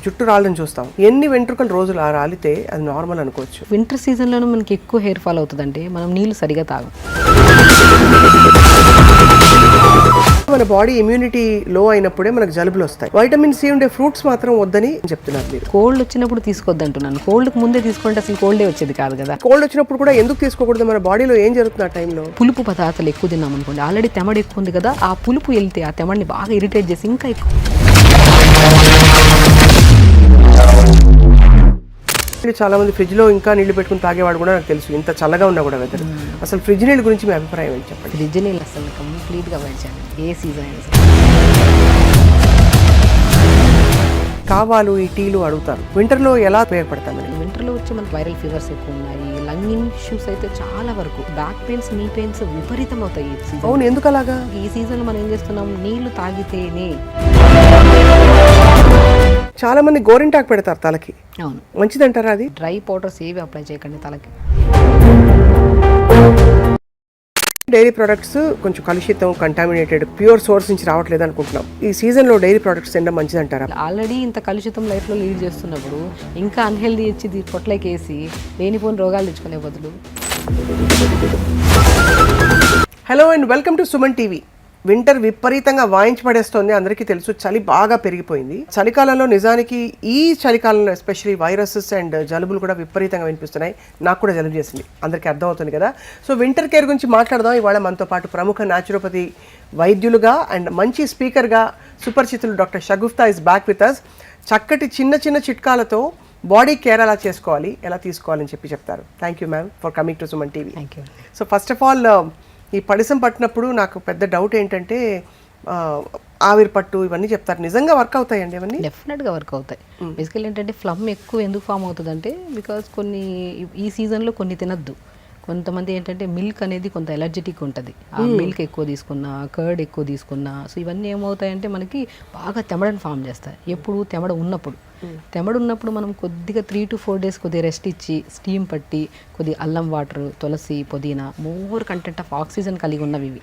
జుట్టు రాలని చూస్తాం. ఎన్ని వెంట్రుకలు రోజులు రాలితే అది నార్మల్ అనుకోవచ్చు. వింటర్ సీజన్లోనూ మనకి ఎక్కువ హెయిర్ ఫాల్ అవుతుందంటే మనం నీళ్ళు సరిగా తాగం. మన బాడీ ఇమ్యూనిటీ లో అయినప్పుడే మనకు జలుబులు వస్తాయి. వైటమిన్ సి ఉండే ఫ్రూట్స్ మాత్రం వద్దని చెప్తున్నారు మీరు. కోల్డ్ వచ్చినప్పుడు తీసుకోవద్దు అంటున్నాను. కోల్డ్కి ముందే తీసుకుంటే అసలు కోల్డే వచ్చేది కాదు కదా. కోల్డ్ వచ్చినప్పుడు కూడా ఎందుకు తీసుకోకూడదు? మన బాడీలో ఏం జరుగుతుంది ఆ టైంలో? పులుపు పదార్థాలు ఎక్కువ తిన్నాం అనుకోండి, ఆల్రెడీ తెమడ ఎక్కువ ఉంది కదా, ఆ పులుపు వెళ్తే ఆ తెమడిని బాగా ఇరిటేట్ చేసి ఇంకా ఎక్కువ. చాలా మంది ఫ్రిడ్జ్ లో ఇంకా నీళ్లు పెట్టుకుని తాగేవాడు కూడా నాకు తెలుసు, ఇంత చల్లగా ఉన్నా కూడా వెదర్. అసలు ఫ్రిడ్జ్ నీళ్ళ గురించి మీ అభిప్రాయం ఏంటి చెప్పండి? ఫ్రిడ్జ్ నీళ్ళు అసలు కంప్లీట్గా అవాయిడ్ చేయాలి ఏ సీజన్ అయినా. కావాలు ఈ టీలు అడుగుతారు. వింటర్లో ఎలా ఉపయోగపడతామని? వింటర్లో వచ్చి మనకి వైరల్ ఫీవర్స్ ఎక్కువ ఉన్నాయి, లంగ్ ఇష్యూస్ అయితే చాలా వరకు, బ్యాక్ పెయిన్స్, నీ పెయిన్స్ విపరీతం అవుతాయి ఈ సీజన్. అవును, ఎందుకు అలాగా? ఈ సీజన్ మనం ఏం చేస్తున్నాం, నీళ్లు తాగితేనే. చాలా మంది గోరింటాకు పెడతారు తలకి. అవును, మంచిదంటారా అది? డ్రై పౌడర్స్ ఏవి అప్లై చేయకండి తలకి. డైరీ ప్రొడక్ట్స్ కొంచెం కలుషితం, కంటామినేటెడ్, ప్యూర్ సోర్స్ నుంచి రావట్లేదు అనుకుంటున్నాం. ఈ సీజన్ లో డైరీ ప్రొడక్ట్స్ తినడం మంచిదంటారా? ఆల్రెడీ ఇంత కలుషితం లైఫ్ లో లీడ్ చేస్తున్నప్పుడు ఇంకా అన్హెల్దీ ఇచ్చి పొట్లకేసి లేనిపోని రోగాలు తెచ్చుకునే బదులు. Hello and welcome to Suman TV. Winter విపరీతంగా వాయించి పడేస్తోంది, అందరికీ తెలుసు. చలి బాగా పెరిగిపోయింది. చలికాలంలో నిజానికి ఈ చలికాలంలో ఎస్పెషల్లీ వైరసెస్ అండ్ జలుబులు కూడా విపరీతంగా వినిపిస్తున్నాయి. నాకు కూడా జలుబు చేసింది, అందరికీ అర్థమవుతుంది కదా. సో వింటర్ కేర్ గురించి మాట్లాడదాం ఇవాళ. మనతో పాటు ప్రముఖ న్యాచురోపతి వైద్యులుగా అండ్ మంచి స్పీకర్గా సుపరిచితులు doctor Shagufta is back with us. చక్కటి చిన్న చిన్న చిట్కాలతో బాడీ కేర్ ఎలా చేసుకోవాలి, ఎలా తీసుకోవాలని చెప్తారు. Thank you ma'am for coming to Suman TV. Thank you. So first of all, ఈ పడిసం పట్టినప్పుడు నాకు పెద్ద డౌట్ ఏంటంటే ఆవిరి పట్టు ఇవన్నీ చెప్తారు, నిజంగా వర్క్ అవుతాయండి ఇవన్నీ? డెఫినెట్గా వర్క్ అవుతాయి. బేసికల్ ఏంటంటే ఫ్లమ్ ఎక్కువ ఎందుకు ఫామ్ అవుతుందంటే బికాజ్ కొన్ని ఈ సీజన్లో కొన్ని తినద్దు. కొంతమంది ఏంటంటే మిల్క్ అనేది కొంత ఎలర్జెటిక్ ఉంటుంది, ఆ మిల్క్ ఎక్కువ తీసుకున్నా, కర్డ్ ఎక్కువ తీసుకున్నా, సో ఇవన్నీ ఏమవుతాయంటే మనకి బాగా తెమడని ఫామ్ చేస్తాయి. ఎప్పుడు తెమడ ఉన్నప్పుడు మనం కొద్దిగా 3 to 4 days కొద్దిగా రెస్ట్ ఇచ్చి స్టీమ్ పట్టి కొద్దిగా అల్లం వాటర్, తులసి, పుదీనా, మోర్ కంటెంట్ ఆఫ్ ఆక్సిజన్ కలిగి ఉన్నవి ఇవి.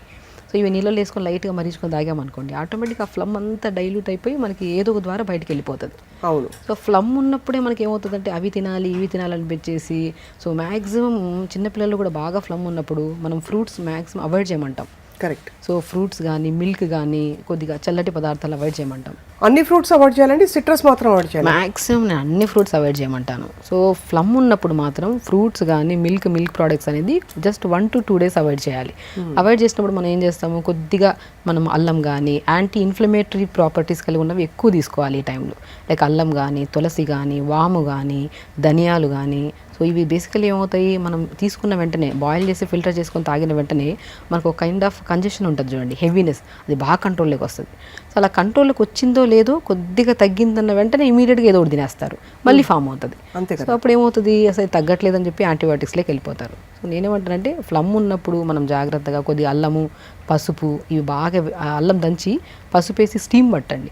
సో ఇవి నీళ్ళలో వేసుకొని లైట్గా మరీచుకొని తాగామనుకోండి, ఆటోమేటిక్గా ఆ ఫ్లమ్ అంతా డైల్యూట్ అయిపోయి మనకి ఏదో ఒక ద్వారా బయటకు వెళ్ళిపోతుంది. అవును. సో ఫ్లమ్ ఉన్నప్పుడే మనకి ఏమవుతుందంటే అవి తినాలి ఇవి తినాలనిపించేసి, సో మ్యాక్సిమం చిన్నపిల్లలు కూడా బాగా ఫ్లమ్ ఉన్నప్పుడు మనం ఫ్రూట్స్ మ్యాక్సిమం అవాయిడ్ చేయమంటాం. కరెక్ట్. సో ఫ్రూట్స్ కానీ మిల్క్ కానీ కొద్దిగా చల్లటి పదార్థాలు అవాయిడ్ చేయమంటాం. అన్ని ఫ్రూట్స్ అవాయిడ్ చేయాలండి? సిట్రస్ మాత్రం అవాయిడ్ చేయాలి? మ్యాక్సిమం నేను అన్ని ఫ్రూట్స్ అవాయిడ్ చేయమంటాను. సో ఫ్లమ్ ఉన్నప్పుడు మాత్రం ఫ్రూట్స్ కానీ మిల్క్ ప్రోడక్ట్స్ అనేది జస్ట్ 1 to 2 days అవాయిడ్ చేయాలి. అవాయిడ్ చేసినప్పుడు మనం ఏం చేస్తాము, కొద్దిగా మనం అల్లం కానీ యాంటీ ఇన్ఫ్లమేటరీ ప్రాపర్టీస్ కలిగి ఉన్నవి ఎక్కువ తీసుకోవాలి ఈ టైంలో. లైక్ అల్లం కానీ, తులసి కానీ, వాము కానీ, ధనియాలు కానీ. సో ఇవి బేసికలీ ఏమవుతాయి, మనం తీసుకున్న వెంటనే బాయిల్ చేసి ఫిల్టర్ చేసుకొని తాగిన వెంటనే మనకు ఒక కైండ్ ఆఫ్ కంజెషన్ ఉంటుంది చూడండి, హెవీనెస్, అది బాగా కంట్రోల్లోకి వస్తుంది. సో అలా కంట్రోల్లోకి వచ్చిందో లేదో కొద్దిగా తగ్గిందన్న వెంటనే ఇమీడియట్గా ఏదో ఒకటి తినేస్తారు, మళ్ళీ ఫామ్ అవుతుంది. సో అప్పుడు ఏమవుతుంది, అసలు తగ్గట్లేదని చెప్పి యాంటీబయాటిక్స్లోకి వెళ్ళిపోతారు. సో నేనేమంటానంటే ఫ్లమ్ ఉన్నప్పుడు మనం జాగ్రత్తగా కొద్దిగా అల్లము, పసుపు, ఇవి బాగా అల్లం దంచి పసుపు వేసి స్టీమ్ పట్టండి.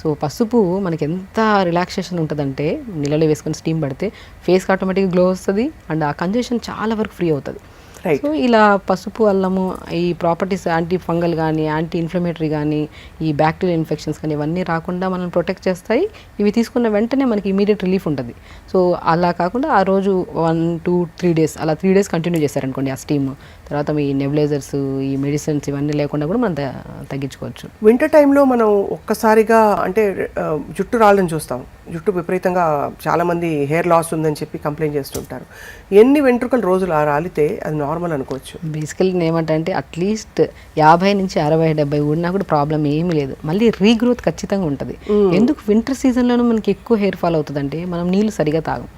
సో పసుపు మనకి ఎంత రిలాక్సేషన్ ఉంటుందంటే నీళ్ళలో వేసుకొని స్టీమ్ పడితే ఫేస్కి ఆటోమేటిక్గా గ్లో వస్తుంది అండ్ ఆ కంజెషన్ చాలా వరకు ఫ్రీ అవుతుంది. సో ఇలా పసుపు, అల్లము, ఈ ప్రాపర్టీస్ యాంటీ ఫంగల్ కానీ, యాంటీ ఇన్ఫ్లమేటరీ కానీ, ఈ బ్యాక్టీరియల్ ఇన్ఫెక్షన్స్ కానీ ఇవన్నీ రాకుండా మనం ప్రొటెక్ట్ చేస్తాయి. ఇవి తీసుకున్న వెంటనే మనకి ఇమీడియట్ రిలీఫ్ ఉంటుంది. సో అలా కాకుండా ఆ రోజు 1 to 3 days అలా 3 days కంటిన్యూ చేశారనుకోండి ఆ స్టీమ్, తర్వాత ఈ నెబులైజర్స్, ఈ మెడిసిన్స్ ఇవన్నీ లేకుండా కూడా మనం తగ్గించుకోవచ్చు. వింటర్ టైంలో మనం ఒక్కసారిగా అంటే జుట్టు రాలని చూస్తాం. జుట్టు విపరీతంగా చాలామంది హెయిర్ లాస్ ఉందని చెప్పి కంప్లైంట్ చేస్తుంటారు. ఎన్ని వెంట్రుకలు రోజులు రాలితే అది నార్మల్ అనుకోవచ్చు? బేసికల్లీ ఏమంటే అట్లీస్ట్ 50 నుంచి 60, 70 ఉన్నా కూడా ప్రాబ్లం ఏమీ లేదు. మళ్ళీ రీగ్రోత్ ఖచ్చితంగా ఉంటుంది. ఎందుకు వింటర్ సీజన్లోనూ మనకి ఎక్కువ హెయిర్ ఫాల్ అవుతుందంటే మనం నీళ్ళు సరిగా తాగం.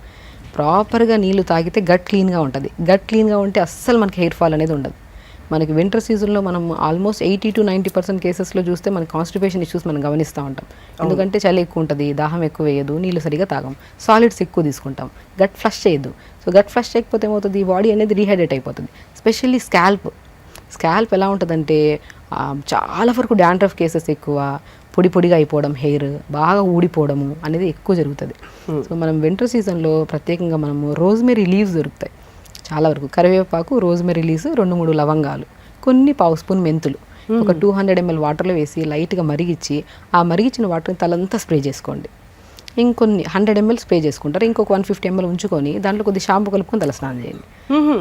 ప్రాపర్గా నీళ్ళు తాగితే గట్ క్లీన్గా ఉంటుంది. గట్ క్లీన్గా ఉంటే అస్సలు మనకి హెయిర్ ఫాల్ అనేది ఉండదు. మనకి వింటర్ సీజన్లో మనం ఆల్మోస్ట్ 80 to 90% కేసెస్లో చూస్తే మన కాన్స్టిపేషన్ ఇష్యూస్ మనం గమనిస్తూ ఉంటాం. ఎందుకంటే చలి ఎక్కువ ఉంటుంది, దాహం ఎక్కువ వేయదు, నీళ్ళు సరిగా తాగం, సాలిడ్స్ ఎక్కువ తీసుకుంటాం, గట్ ఫ్లష్ చేయదు. సో గట్ ఫ్లష్ చేయకపోతే ఏమవుతుంది, ఈ బాడీ అనేది రీహైడ్రేట్ అయిపోతుంది. ఎస్పెషల్లీ స్కాల్ప్ ఎలా ఉంటుందంటే చాలా వరకు డాండ్రఫ్ కేసెస్ ఎక్కువ, పొడిగా అయిపోవడం, హెయిర్ బాగా ఊడిపోవడము అనేది ఎక్కువ జరుగుతుంది. సో మనం వింటర్ సీజన్లో ప్రత్యేకంగా మనము రోజ్మెరీ లీవ్స్ దొరుకుతాయి చాలా వరకు, కరివేపాకు, రోజ్మెరీ లీవ్స్, 2-3 లవంగాలు, కొన్ని పావు స్పూన్ మెంతులు, ఒక 200 ml వాటర్లో వేసి లైట్గా మరిగించి ఆ మరిగించిన వాటర్ని తలంతా స్ప్రే చేసుకోండి. ఇంకొన్ని 100 ml స్ప్రే చేసుకుంటారు, ఇంకొక 150 ml ఉంచుకొని దాంట్లో కొద్ది షాంపూ కలుపుకొని తలస్నానం చేయండి.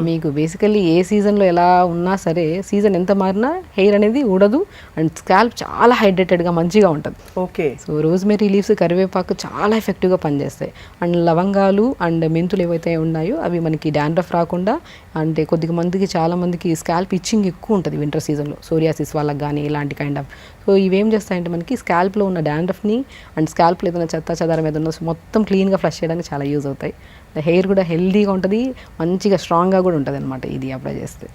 మీకు బేసికల్లీ ఏ సీజన్లో ఎలా ఉన్నా సరే, సీజన్ ఎంత మారినా హెయిర్ అనేది ఊడదు అండ్ స్కాల్ప్ చాలా హైడ్రేటెడ్గా మంచిగా ఉంటుంది. ఓకే. సో రోజ్మెరీ లీవ్స్, కరివేపాకు చాలా ఎఫెక్టివ్గా పనిచేస్తాయి. అండ్ లవంగాలు అండ్ మెంతులు ఏవైతే ఉన్నాయో అవి మనకి డాండ్రఫ్ రాకుండా, అంటే కొద్దిగా మందికి చాలా మందికి స్కాల్ప్ ఇచ్చింగ్ ఎక్కువ ఉంటుంది వింటర్ సీజన్లో, సోరియాసిస్ వాళ్ళకి కానీ ఇలాంటి కైండ్ ఆఫ్. సో ఇవేం చేస్తాయంటే మనకి స్కాల్ప్లో ఉన్న డాండ్రఫ్ని అండ్ స్కాల్ప్లో ఏదైనా చెత్త చెదారం ఏదైనా మొత్తం క్లీన్గా ఫ్లష్ చేయడానికి చాలా యూజ్ అవుతాయి. హెయిర్ కూడా హెల్దీగా ఉంటుంది, మంచిగా స్ట్రాంగ్గా కూడా ఉంటుంది అనమాట ఇది అప్లై చేస్తే.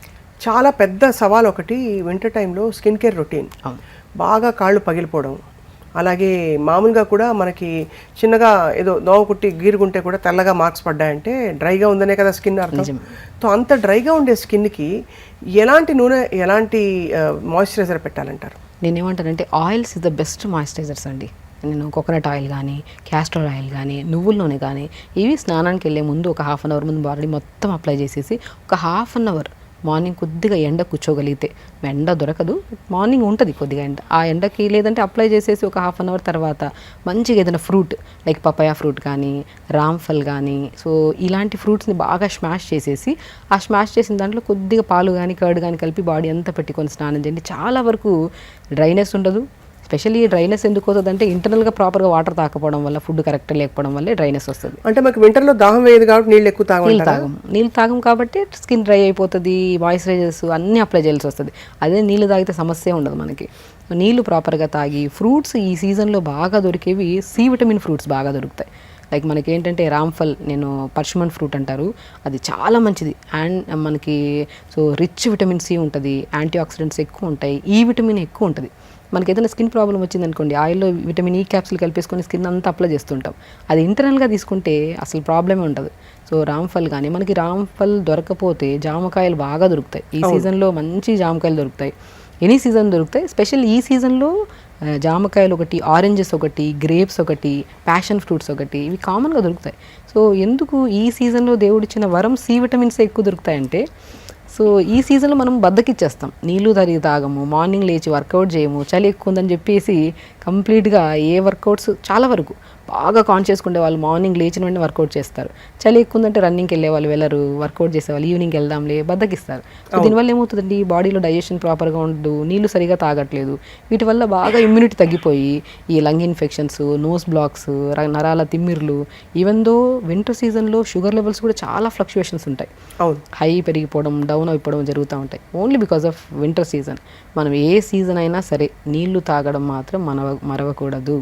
చాలా పెద్ద సవాల్ ఒకటి వింటర్ టైంలో స్కిన్ కేర్ రొటీన్. బాగా కాళ్ళు పగిలిపోవడం, అలాగే మామూలుగా కూడా మనకి చిన్నగా ఏదో దోమ కుట్టి గీరుగుంటే కూడా తెల్లగా మార్క్స్ పడ్డాయంటే డ్రైగా ఉందనే కదా స్కిన్ అర్థం. సో అంత డ్రైగా ఉండే స్కిన్కి ఎలాంటి నూనె, ఎలాంటి మాయిశ్చరైజర్ పెట్టాలంటారు? నేనేమంటానంటే oils is the best moisturizers అండి. నేను కోకోనట్ ఆయిల్ కానీ, క్యాస్టర్ ఆయిల్ కానీ, నువ్వుల నూనె కానీ, ఇవి స్నానానికి వెళ్ళే ముందు ఒక 1/2 అవర్ ముందు బాడీ మొత్తం అప్లై చేసేసి ఒక 1/2 అవర్ మార్నింగ్ కొద్దిగా ఎండ కూర్చోగలిగితే, ఎండ దొరకదు మార్నింగ్ ఉంటుంది కొద్దిగా ఎండ, ఆ ఎండకి లేదంటే అప్లై చేసేసి ఒక 1/2 అవర్ తర్వాత మంచిగా ఏదైనా ఫ్రూట్ లైక్ పపాయా ఫ్రూట్ కానీ, రామ్ఫల్ కానీ, సో ఇలాంటి ఫ్రూట్స్ని బాగా స్మాష్ చేసేసి, ఆ స్మాష్ చేసిన దాంట్లో కొద్దిగా పాలు కానీ కర్డ్ కానీ కలిపి బాడీ అంతా పెట్టుకొని స్నానం చేయండి. చాలా వరకు డ్రైనెస్ ఉండదు. స్పెషల్లీ డ్రైనెస్ ఎందుకు వస్తుంది అంటే ఇంటర్నల్గా ప్రాపర్గా వాటర్ తాకపోవడం వల్ల, ఫుడ్ కరెక్ట్ లేకపోవడం వల్లే డ్రైనెస్ వస్తుంది. అంటే మనకి వింటర్లో దాహం వేయదు కాబట్టి నీళ్ళు ఎక్కువ నీళ్ళు తాగం కాబట్టి స్కిన్ డ్రై అయిపోతుంది, మాయిశ్చరైజర్స్ అన్నీ అప్లై చేయాల్సి వస్తుంది. అదే నీళ్ళు తాగితే సమస్య ఉండదు మనకి. నీళ్ళు ప్రాపర్గా తాగి, ఫ్రూట్స్ ఈ సీజన్లో బాగా దొరికేవి సి విటమిన్ ఫ్రూట్స్ బాగా దొరుకుతాయి. లైక్ మనకి ఏంటంటే రామ్ఫల్, నేను పర్షమన్ ఫ్రూట్ అంటారు, అది చాలా మంచిది అండ్ మనకి సో రిచ్ విటమిన్ సి ఉంటుంది, యాంటీ ఆక్సిడెంట్స్ ఎక్కువ ఉంటాయి, ఈ విటమిన్ ఎక్కువ ఉంటుంది. మనకి ఏదైనా స్కిన్ ప్రాబ్లం వచ్చింది అనుకోండి, ఆయిల్లో విటమిన్ ఈ క్యాప్సూల్ కలిపేసుకొని స్కిన్ అంతా అప్లై చేస్తుంటాం. అది ఇంటర్నల్గా తీసుకుంటే అసలు ప్రాబ్లమే ఉండదు. సో రామ్ఫల్ కానీ, మనకి రామ్ఫల్ దొరకపోతే జామకాయలు బాగా దొరుకుతాయి. ఈ సీజన్లో మంచి జామకాయలు దొరుకుతాయి, ఎనీ సీజన్ దొరుకుతాయి. స్పెషల్ ఈ సీజన్లో జామకాయలు ఒకటి, ఆరెంజెస్ ఒకటి, గ్రేప్స్ ఒకటి, ప్యాషన్ ఫ్రూట్స్ ఒకటి, ఇవి కామన్గా దొరుకుతాయి. సో ఎందుకు ఈ సీజన్లో దేవుడిచ్చిన వరం సి విటమిన్స్ ఎక్కువ దొరుకుతాయంటే, సో ఈ సీజన్లో మనం బద్దకిచ్చేస్తాం, నీళ్ళు తాగము, మార్నింగ్ లేచి వర్కౌట్ చేయము, చలి ఎక్కువ ఉందని చెప్పేసి కంప్లీట్గా ఏ వర్కౌట్స్ చాలా వరకు బాగా కాన్షియస్గా ఉండే వాళ్ళు మార్నింగ్ లేచిన వెంటనే వర్కౌట్ చేస్తారు. చలి ఎక్కువ ఉందంటే రన్నింగ్కి వెళ్ళే వాళ్ళు వెళ్ళరు, వర్కౌట్ చేసేవాళ్ళు ఈవినింగ్ వెళ్దాంలే బద్దకిస్తారు. సో దీనివల్ల ఏమవుతుందండి, బాడీలో డైజెషన్ ప్రాపర్గా ఉండదు, నీళ్ళు సరిగా తాగట్లేదు, వీటి వల్ల బాగా ఇమ్యూనిటీ తగ్గిపోయి ఈ లంగ్ ఇన్ఫెక్షన్స్, నోస్ బ్లాక్స్, నరాల తిమ్మిర్లు, ఈవెన్ దో వింటర్ సీజన్లో షుగర్ లెవెల్స్ కూడా చాలా ఫ్లక్చువేషన్స్ ఉంటాయి, హై పెరిగిపోవడం, డౌన్ అయిపోవడం జరుగుతూ ఉంటాయి, only because of winter season. మనం ఏ సీజన్ అయినా సరే నీళ్లు తాగడం మాత్రం మరవకూడదు.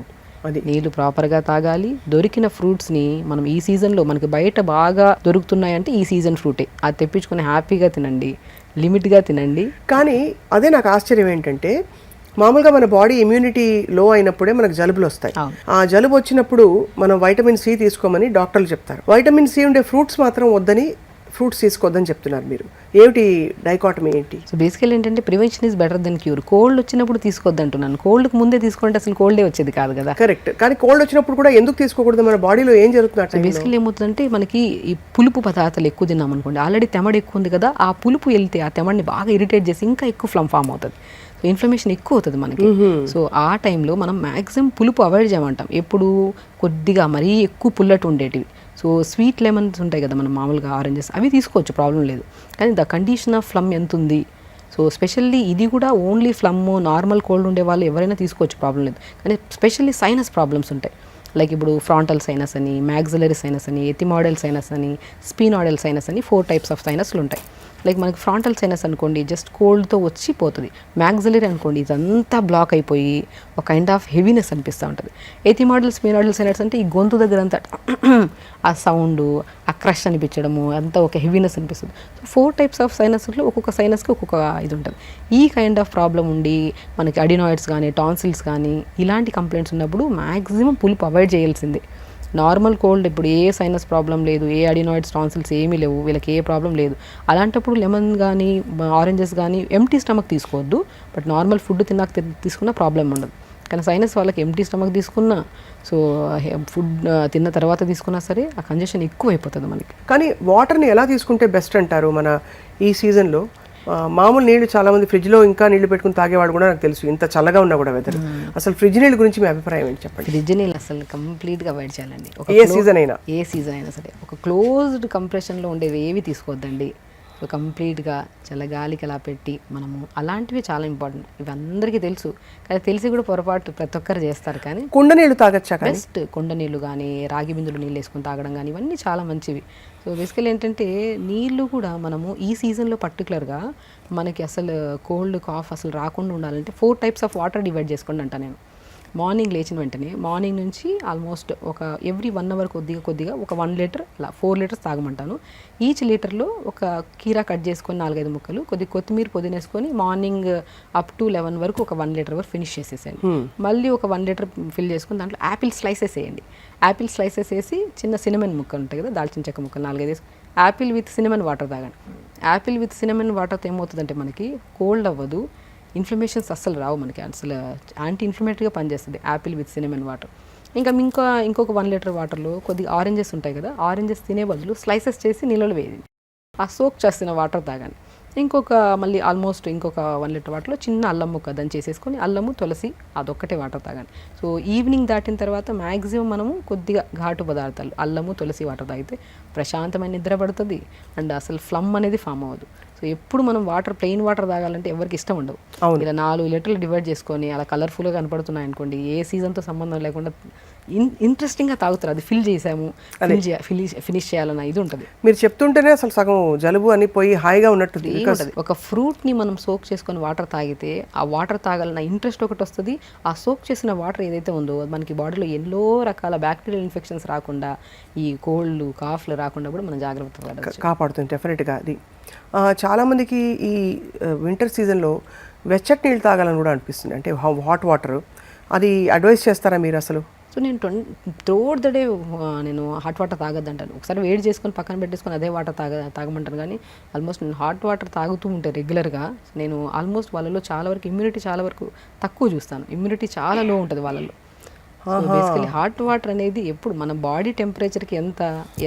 నీళ్లు ప్రాపర్గా తాగాలి. దొరికిన ఫ్రూట్స్ని మనం ఈ సీజన్లో, మనకి బయట బాగా దొరుకుతున్నాయంటే ఈ సీజన్ ఫ్రూటే, అది తెప్పించుకొని హ్యాపీగా తినండి, లిమిట్గా తినండి. కానీ అదే నాకు ఆశ్చర్యం ఏంటంటే, మామూలుగా మన బాడీ ఇమ్యూనిటీ లో అయినప్పుడే మనకు జలుబులు వస్తాయి. ఆ జలుబు వచ్చినప్పుడు మనం వైటమిన్ సి తీసుకోమని డాక్టర్లు చెప్తారు. వైటమిన్ సి ఉండే ఫ్రూట్స్ మాత్రం వద్దని, ఫ్రూట్స్ తీసుకోవద్దని చెప్తున్నారు. మీరు ఏమిటి డైకాటమీ ఏంటి? సో బేసికల్ ఏంటంటే prevention is better than cure. Cold వచ్చినప్పుడు తీసుకోవద్దు అంటున్నాను, కోల్డ్కి ముందే తీసుకుంటే అసలు కోల్డే వచ్చేది కాదు కదా. కరెక్ట్. కానీ కోల్డ్ వచ్చినప్పుడు కూడా ఎందుకు తీసుకోకూడదు? మన బాడీలో ఏం జరుగుతుంది? బేసికల్ ఏమవుతుందంటే, మనకి ఈ పులుపు పదార్థాలు ఎక్కువ తిన్నాం అనుకోండి, ఆల్రెడీ తెమడ ఎక్కువ ఉంది కదా, ఆ పులుపు వెళ్తే ఆ తెమడిని బాగా ఇరిటేట్ చేసి ఇంకా ఎక్కువ ఫ్లమ్ ఫామ్ అవుతుంది, సో ఇన్ఫ్లమేషన్ ఎక్కువ అవుతుంది మనకి. సో ఆ టైంలో మనం మ్యాక్సిమం పులుపు అవాయిడ్ చేయమంటాం. ఎప్పుడు కొద్దిగా మరీ ఎక్కువ పుల్లటి ఉండేటివి, సో స్వీట్ లెమన్స్ ఉంటాయి కదా మనం మామూలుగా, ఆరెంజెస్, అవి తీసుకోవచ్చు, ప్రాబ్లం లేదు. కానీ ద కండిషన్ ఆఫ్ ఫ్లమ్ ఎంత ఉంది, సో స్పెషల్లీ ఇది కూడా ఓన్లీ ఫ్లమ్, నార్మల్ కోల్డ్ ఉండే వాళ్ళు ఎవరైనా తీసుకోవచ్చు, ప్రాబ్లం లేదు. కానీ స్పెషల్లీ సైనస్ ప్రాబ్లమ్స్ ఉంటాయి, లైక్ ఇప్పుడు ఫ్రాంటల్ సైనస్ అని, మ్యాగ్జిలరీ సైనస్ అని, ఎథిమాయిడల్ సైనస్ అని, స్పినాయిడల్ సైనస్ అని 4 టైప్స్ ఆఫ్ సైనస్లు ఉంటాయి. లైక్ మనకి ఫ్రాంటల్ సైనస్ అనుకోండి జస్ట్ కోల్డ్తో వచ్చి పోతుంది, మ్యాగ్జిలరీ అనుకోండి ఇదంతా బ్లాక్ అయిపోయి ఒక కైండ్ ఆఫ్ హెవీనెస్ అనిపిస్తూ ఉంటుంది. ఎథిమాయిడల్, స్పినాయిడల్ సైనస్ అంటే ఈ గొంతు దగ్గర అంతా ఆ సౌండ్, ఆ క్రష్ అనిపించడము, అంతా ఒక హెవీనెస్ అనిపిస్తుంది. సో 4 టైప్స్ ఆఫ్ సైనస్లో ఒక్కొక్క సైనస్కి ఒక్కొక్క ఇది ఉంటుంది. ఈ కైండ్ ఆఫ్ ప్రాబ్లం ఉండి మనకి అడినాయిడ్స్ కానీ, టాన్సిల్స్ కానీ ఇలాంటి కంప్లైంట్స్ ఉన్నప్పుడు మ్యాక్సిమం పులుపు అవాయిడ్ చేయాల్సిందే. నార్మల్ కోల్డ్ ఇప్పుడు ఏ సైనస్ ప్రాబ్లం లేదు, ఏ అడినాయిడ్స్, టాన్సిల్స్ ఏమీ లేవు, వీళ్ళకి ఏ ప్రాబ్లం లేదు, అలాంటప్పుడు లెమన్ కానీ, ఆరెంజెస్ కానీ ఎంటీ స్టమక్ తీసుకోవద్దు. బట్ నార్మల్ ఫుడ్ తిన్నాక తీసుకున్న ప్రాబ్లం ఉండదు. కానీ సైనస్ వాళ్ళకి ఎంటీ స్టమక్ తీసుకున్నా, సో ఫుడ్ తిన్న తర్వాత తీసుకున్నా సరే ఆ కంజెషన్ ఎక్కువ అయిపోతుంది మనకి. కానీ వాటర్ని ఎలా తీసుకుంటే బెస్ట్ అంటారు మన ఈ సీజన్లో? మామూలు నీళ్లు చాలా మంది ఫ్రిడ్జ్లో ఇంకా నీళ్లు పెట్టుకుని తాగేవాడు కూడా నాకు తెలుసు, ఇంత చల్లగా ఉన్నా కూడా వెదర్. అసలు ఫ్రిడ్జ్ నీళ్ళ గురించి మీ అభిప్రాయం ఏంటి చెప్పండి? ఫ్రిడ్జ్ నీళ్ళు అసలు కంప్లీట్గా అవాయిడ్ చేయాలండి. ఏ సీజన్ అయినా సరే ఒక క్లోజ్డ్ కంప్రెషన్లో ఉండేవి ఏవి తీసుకోవద్దండి. సో కంప్లీట్గా చల్లగాలికి అలా పెట్టి మనము అలాంటివి చాలా ఇంపార్టెంట్. ఇవి అందరికీ తెలుసు, కానీ తెలిసి కూడా పొరపాటు ప్రతి ఒక్కరు చేస్తారు. కానీ కుండ నీళ్ళు తాగొచ్చా? బెస్ట్ కుండ నీళ్ళు కానీ రాగి బిందులు నీళ్ళు వేసుకొని తాగడం కానీ ఇవన్నీ చాలా మంచివి. సో బేసికల్ ఏంటంటే నీళ్ళు కూడా మనము ఈ సీజన్లో పర్టికులర్గా మనకి అసలు కోల్డ్ కాఫ్ అసలు రాకుండా ఉండాలంటే 4 types ఆఫ్ వాటర్ డివైడ్ చేసుకోండి అంట నేను. మార్నింగ్ లేచిన వెంటనే మార్నింగ్ నుంచి ఆల్మోస్ట్ ఒక ఎవ్రీ 1 hour కొద్దిగా ఒక 1 లీటర్ అలా 4 లీటర్స్ తాగమంటాను. ఈచ్ లీటర్లో ఒక కీరా కట్ చేసుకొని 4-5 ముక్కలు కొత్తిమీర పుదీనేసుకొని మార్నింగ్ అప్ టు 11 వరకు ఒక 1 లీటర్ వరకు ఫినిష్ చేసేసాను. మళ్ళీ ఒక 1 లీటర్ ఫిల్ చేసుకొని దాంట్లో యాపిల్ స్లైసెస్ వేయండి. యాపిల్ స్లైసెస్ వేసి చిన్న సినమన్ ముక్కలు ఉంటాయి కదా, దాల్చిన చెక్క ముక్కలు 4-5 వేసి యాపిల్ విత్ సినమన్ వాటర్ తాగండి. యాపిల్ విత్ సినమన్ వాటర్తో ఏమవుతుందంటే మనకి కోల్డ్ అవ్వదు, ఇన్ఫ్లమేషన్స్ అస్సలు రావు, మనకి అసలు యాంటీ ఇన్ఫ్లమేటరీగా పనిచేస్తుంది యాపిల్ విత్ సినమన్ వాటర్. ఇంకొక 1 లీటర్ వాటర్లో కొద్దిగా ఆరెంజెస్ ఉంటాయి కదా, ఆరెంజెస్ తినే బదులు స్లైసెస్ చేసి నీళ్ళలో వేయండి. ఆ సోక్ చేసిన వాటర్ తాగండి. మళ్ళీ ఆల్మోస్ట్ ఇంకొక 1 లీటర్ వాటర్లో చిన్న అల్లం ముక్క దాన్ని చేసేసుకొని అల్లము తులసి అదొక్కటే వాటర్ తాగండి. సో ఈవినింగ్ దాటిన తర్వాత మ్యాక్సిమం మనము కొద్దిగా ఘాటు పదార్థాలు అల్లము తులసి వాటర్ తాగితే ప్రశాంతమైన నిద్ర పడుతుంది అండ్ అసలు ఫ్లమ్ అనేది ఫామ్ అవ్వదు. సో ఎప్పుడు మనం ప్లెయిన్ వాటర్ తాగాలంటే ఎవరికి ఇష్టం ఉండవు. ఇలా 4 లీటర్లు డివైడ్ చేసుకొని అలా కలర్ఫుల్గా కనపడుతున్నాయి అనుకోండి, ఏ సీజన్తో సంబంధం లేకుండా ఇంట్రెస్టింగ్గా తాగుతారు. అది ఫిల్ చేసాము ఫినిష్ చేయాలన్న ఇది ఉంటుంది. మీరు చెప్తుంటేనే అసలు సగం జలుబు అని పోయి హాయిగా ఉన్నట్టుంది. ఒక ఫ్రూట్ని మనం సోక్ చేసుకొని వాటర్ తాగితే ఆ వాటర్ తాగాలన్న ఇంట్రెస్ట్ ఒకటి వస్తుంది. ఆ సోక్ చేసిన వాటర్ ఏదైతే ఉందో మనకి బాడీలో ఎన్నో రకాల బ్యాక్టీరియల్ ఇన్ఫెక్షన్స్ రాకుండా, ఈ కోల్డ్ కాఫ్లు రాకుండా కూడా మనం జాగ్రత్త కాపాడుతుంది డెఫినెట్గా. అది చాలామందికి ఈ వింటర్ సీజన్లో వెచ్చటి నీళ్ళు తాగాలని కూడా అనిపిస్తుంది, అంటే హాట్ వాటర్. అది అడ్వైస్ చేస్తారా మీరు అసలు? సో నేను త్రూఅవుట్ ద డే నేను హాట్ వాటర్ తాగొద్దంటాను. ఒకసారి వేడి చేసుకొని పక్కన పెట్టేసుకొని అదే వాటర్ తాగమంటాను. కానీ ఆల్మోస్ట్ నేను హాట్ వాటర్ తాగుతూ ఉంటే రెగ్యులర్గా నేను ఆల్మోస్ట్ వాళ్ళలో చాలా వరకు ఇమ్యూనిటీ చాలా వరకు తక్కువ చూస్తాను. ఇమ్యూనిటీ చాలా లో ఉంటుంది వాళ్ళలో. బేసికలీ హాట్ వాటర్ అనేది ఎప్పుడు మన బాడీ టెంపరేచర్కి